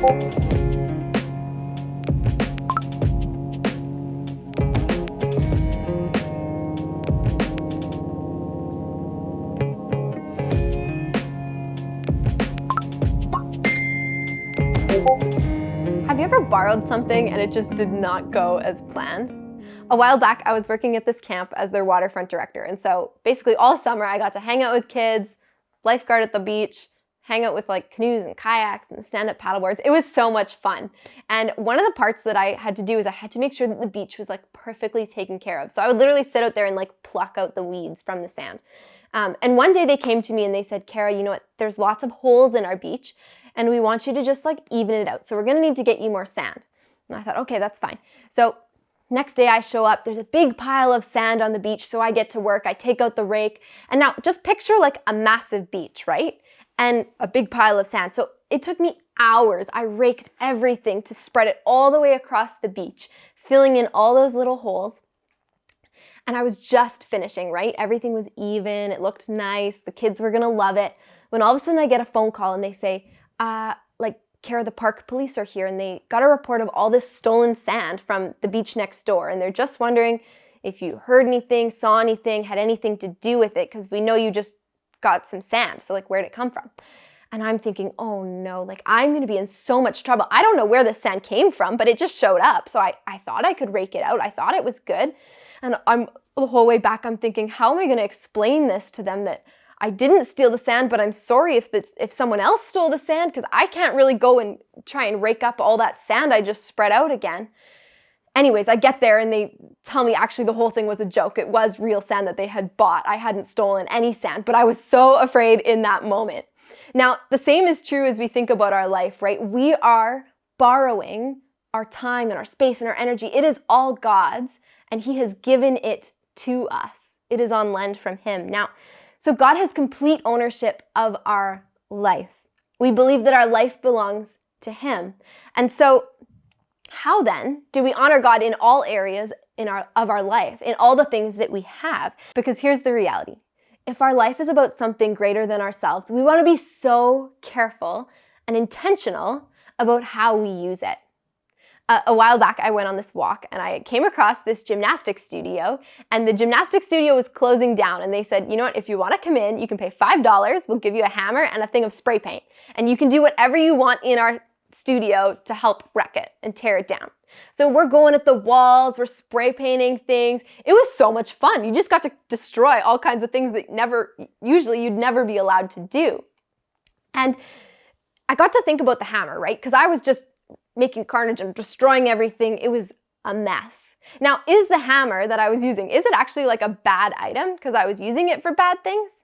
Have you ever borrowed something and it just did not go as planned? A while back, I was working at this camp as their waterfront director, and so basically all summer I got to hang out with kids, lifeguard at the beach, hang out with like canoes and kayaks and stand-up paddleboards. It was so much fun. And one of the parts that I had to do is I had to make sure that the beach was like perfectly taken care of. So I would literally sit out there and like pluck out the weeds from the sand. And one day they came to me and they said, Kara, you know what, there's lots of holes in our beach and we want you to just like even it out. So we're gonna need to get you more sand. And I thought, okay, that's fine. So next day I show up, there's a big pile of sand on the beach, so I get to work, I take out the rake, and now just picture like a massive beach, right? And a big pile of sand. So it took me hours. I raked everything to spread it all the way across the beach, filling in all those little holes. And I was just finishing, right? Everything was even, it looked nice, the kids were gonna love it. When all of a sudden I get a phone call and they say, Kara, the park police are here and they got a report of all this stolen sand from the beach next door. And they're just wondering if you heard anything, saw anything, had anything to do with it, because we know you just got some sand. So like, where'd it come from? And I'm thinking, oh no, like I'm gonna be in so much trouble. I don't know where the sand came from, but it just showed up. So I thought I could rake it out. I thought it was good. And the whole way back, I'm thinking, how am I gonna explain this to them that I didn't steal the sand, but I'm sorry if someone else stole the sand, because I can't really go and try and rake up all that sand I just spread out again. Anyways, I get there and they tell me actually the whole thing was a joke. It was real sand that they had bought. I hadn't stolen any sand, but I was so afraid in that moment. Now, the same is true as we think about our life, right? We are borrowing our time and our space and our energy. It is all God's, and He has given it to us. It is on lend from Him. Now, so God has complete ownership of our life. We believe that our life belongs to Him. And so how then do we honor God in all areas of our life, in all the things that we have? Because here's the reality. If our life is about something greater than ourselves, we want to be so careful and intentional about how we use it. A while back, I went on this walk and I came across this gymnastics studio, and the gymnastics studio was closing down, and they said, you know what, if you want to come in, you can pay $5, we'll give you a hammer and a thing of spray paint, and you can do whatever you want in our studio to help wreck it and tear it down. So we're going at the walls, we're spray painting things. It was so much fun. You just got to destroy all kinds of things that usually you'd never be allowed to do. And I got to think about the hammer, right? Because I was just making carnage and destroying everything. It was a mess. Now, is the hammer that I was using, is it actually like a bad item because I was using it for bad things?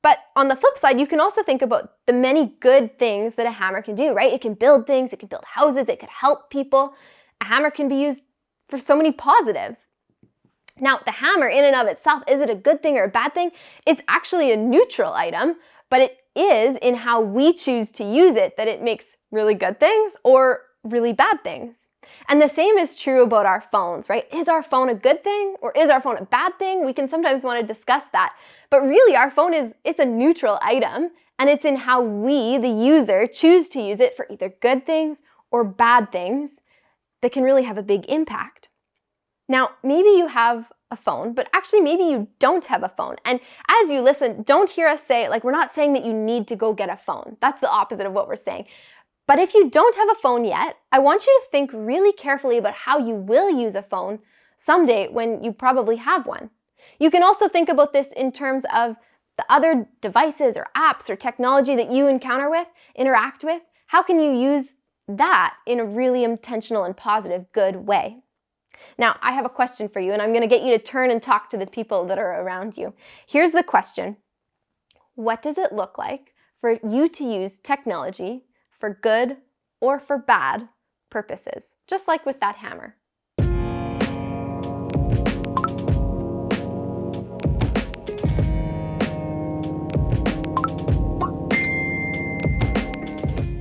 But on the flip side, you can also think about the many good things that a hammer can do, right? It can build things, it can build houses, it could help people. A hammer can be used for so many positives. Now, the hammer in and of itself, is it a good thing or a bad thing? It's actually a neutral item, but it is in how we choose to use it that it makes really good things or really bad things. And the same is true about our phones, right? Is our phone a good thing or is our phone a bad thing? We can sometimes want to discuss that. But really our phone it's a neutral item, and it's in how we, the user, choose to use it for either good things or bad things that can really have a big impact. Now, maybe you have a phone, but actually maybe you don't have a phone. And as you listen, don't hear us say, like, we're not saying that you need to go get a phone. That's the opposite of what we're saying. But if you don't have a phone yet, I want you to think really carefully about how you will use a phone someday when you probably have one. You can also think about this in terms of the other devices or apps or technology that you interact with. How can you use that in a really intentional and positive, good way? Now, I have a question for you, and I'm going to get you to turn and talk to the people that are around you. Here's the question. What does it look like for you to use technology for good or for bad purposes? Just like with that hammer.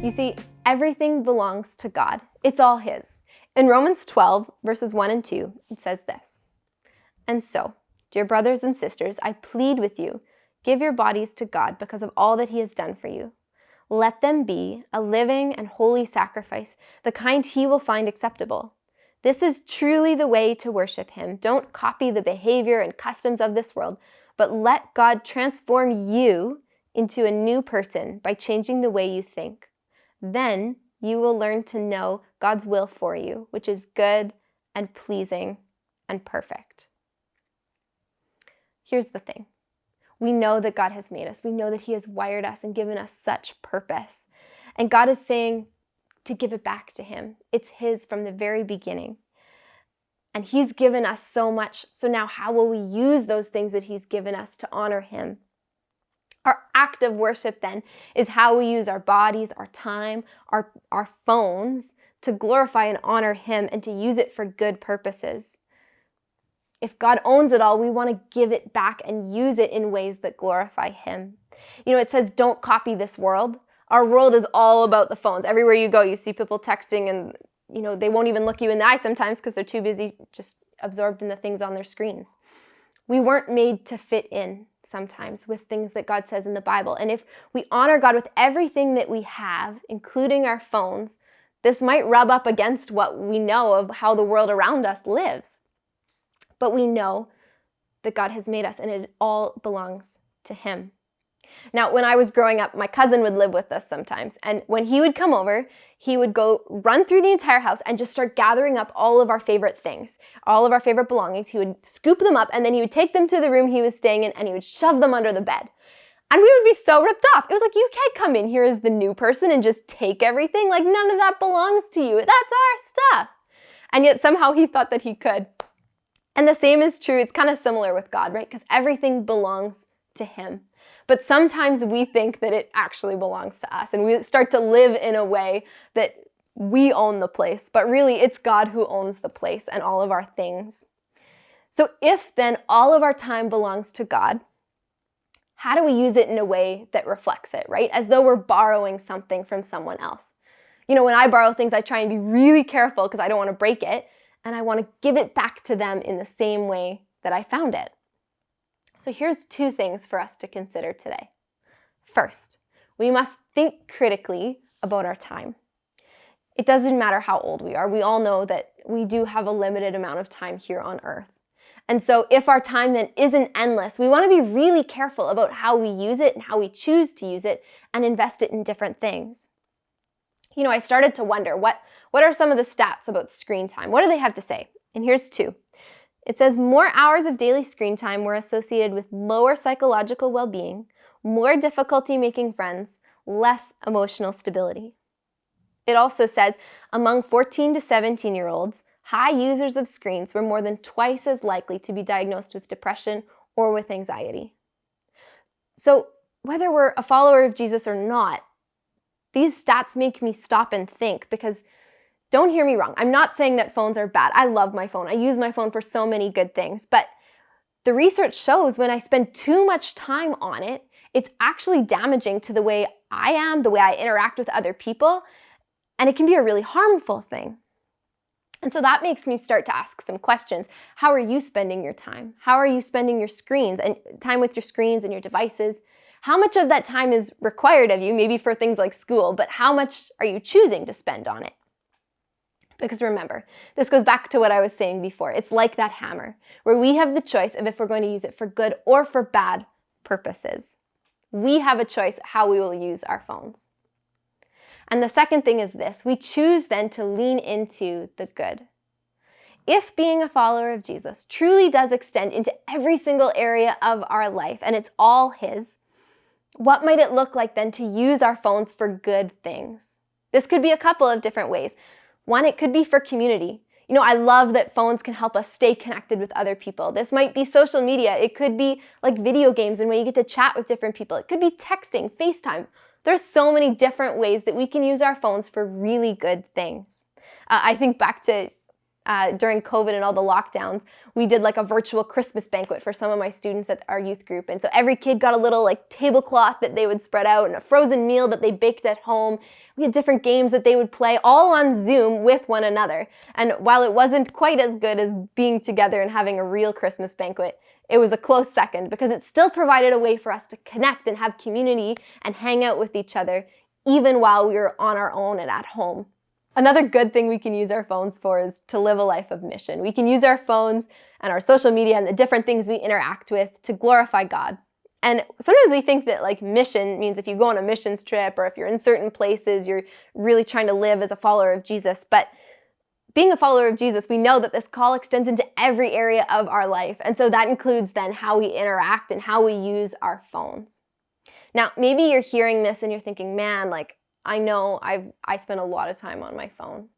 You see, everything belongs to God. It's all His. In Romans 12, verses 1 and 2, it says this, "And so, dear brothers and sisters, I plead with you, give your bodies to God because of all that He has done for you. Let them be a living and holy sacrifice, the kind he will find acceptable. This is truly the way to worship him. Don't copy the behavior and customs of this world, but let God transform you into a new person by changing the way you think. Then you will learn to know God's will for you, which is good and pleasing and perfect. Here's the thing. We know that God has made us. We know that he has wired us and given us such purpose. And God is saying to give it back to him. It's his from the very beginning. And he's given us so much. So now how will we use those things that he's given us to honor him? Our act of worship then is how we use our bodies, our time, our phones to glorify and honor him and to use it for good purposes. If God owns it all, we want to give it back and use it in ways that glorify him. You know, it says, don't copy this world. Our world is all about the phones. Everywhere you go, you see people texting and, you know, they won't even look you in the eye sometimes because they're too busy just absorbed in the things on their screens. We weren't made to fit in sometimes with things that God says in the Bible. And if we honor God with everything that we have, including our phones, this might rub up against what we know of how the world around us lives. But we know that God has made us and it all belongs to him. Now, when I was growing up, my cousin would live with us sometimes. And when he would come over, he would go run through the entire house and just start gathering up all of our favorite things, all of our favorite belongings. He would scoop them up and then he would take them to the room he was staying in and he would shove them under the bed. And we would be so ripped off. It was like, you can't come in here as the new person and just take everything. Like, none of that belongs to you. That's our stuff. And yet somehow he thought that he could. And the same is true, it's kind of similar with God, right? Because everything belongs to him. But sometimes we think that it actually belongs to us and we start to live in a way that we own the place, but really it's God who owns the place and all of our things. So if then all of our time belongs to God, how do we use it in a way that reflects it, right? As though we're borrowing something from someone else. You know, when I borrow things, I try and be really careful because I don't want to break it. And I want to give it back to them in the same way that I found it. So here's two things for us to consider today. First, we must think critically about our time. It doesn't matter how old we are. We all know that we do have a limited amount of time here on earth. And so if our time then isn't endless, we want to be really careful about how we use it and how we choose to use it and invest it in different things. You know, I started to wonder, what are some of the stats about screen time? What do they have to say? And here's two. It says more hours of daily screen time were associated with lower psychological well-being, more difficulty making friends, less emotional stability. It also says among 14 to 17-year-olds, high users of screens were more than twice as likely to be diagnosed with depression or with anxiety. So whether we're a follower of Jesus or not, these stats make me stop and think because don't hear me wrong. I'm not saying that phones are bad. I love my phone. I use my phone for so many good things. But the research shows when I spend too much time on it, it's actually damaging to the way I am, the way I interact with other people, and it can be a really harmful thing. And so that makes me start to ask some questions. How are you spending your time? How are you spending your screens and time with your screens and your devices? How much of that time is required of you, maybe for things like school, but how much are you choosing to spend on it? Because remember, this goes back to what I was saying before. It's like that hammer, where we have the choice of if we're going to use it for good or for bad purposes. We have a choice how we will use our phones. And the second thing is this, we choose then to lean into the good. If being a follower of Jesus truly does extend into every single area of our life and it's all his, what might it look like then to use our phones for good things? This could be a couple of different ways. One, it could be for community. You know, I love that phones can help us stay connected with other people. This might be social media. It could be like video games and when you get to chat with different people. It could be texting, FaceTime. There's so many different ways that we can use our phones for really good things. I think back to during COVID and all the lockdowns, we did like a virtual Christmas banquet for some of my students at our youth group. And so every kid got a little like tablecloth that they would spread out and a frozen meal that they baked at home. We had different games that they would play all on Zoom with one another. And while it wasn't quite as good as being together and having a real Christmas banquet, it was a close second because it still provided a way for us to connect and have community and hang out with each other, even while we were on our own and at home. Another good thing we can use our phones for is to live a life of mission. We can use our phones and our social media and the different things we interact with to glorify God. And sometimes we think that like mission means if you go on a missions trip or if you're in certain places, you're really trying to live as a follower of Jesus. But being a follower of Jesus, we know that this call extends into every area of our life. And so that includes then how we interact and how we use our phones. Now, maybe you're hearing this and you're thinking, man, like, I know I spend a lot of time on my phone.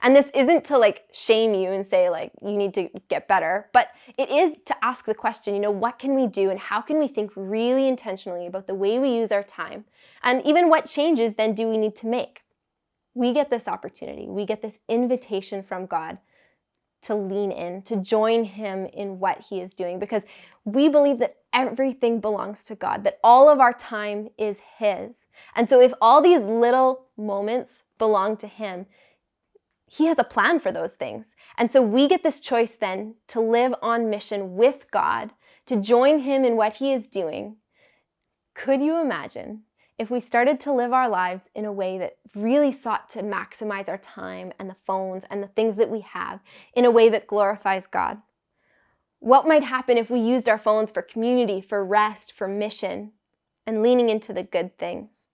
And this isn't to like shame you and say like you need to get better, but it is to ask the question, what can we do and how can we think really intentionally about the way we use our time? And even what changes then do we need to make? We get this opportunity, we get this invitation from God to lean in, to join him in what he is doing, because we believe that everything belongs to God, that all of our time is his. And so if all these little moments belong to him, he has a plan for those things. And so we get this choice then to live on mission with God, to join him in what he is doing. Could you imagine if we started to live our lives in a way that really sought to maximize our time and the phones and the things that we have in a way that glorifies God? What might happen if we used our phones for community, for rest, for mission, and leaning into the good things?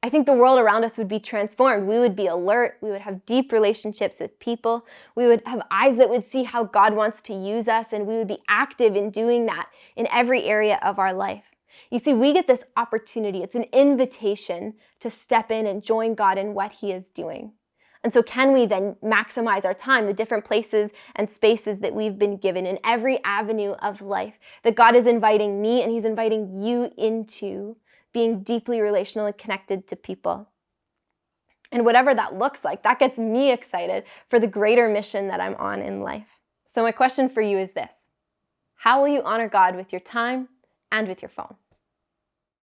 I think the world around us would be transformed. We would be alert. We would have deep relationships with people. We would have eyes that would see how God wants to use us, and we would be active in doing that in every area of our life. You see, we get this opportunity. It's an invitation to step in and join God in what he is doing. And so can we then maximize our time, the different places and spaces that we've been given in every avenue of life that God is inviting me and he's inviting you into, being deeply relationally connected to people? And whatever that looks like, that gets me excited for the greater mission that I'm on in life. So my question for you is this: how will you honor God with your time and with your phone?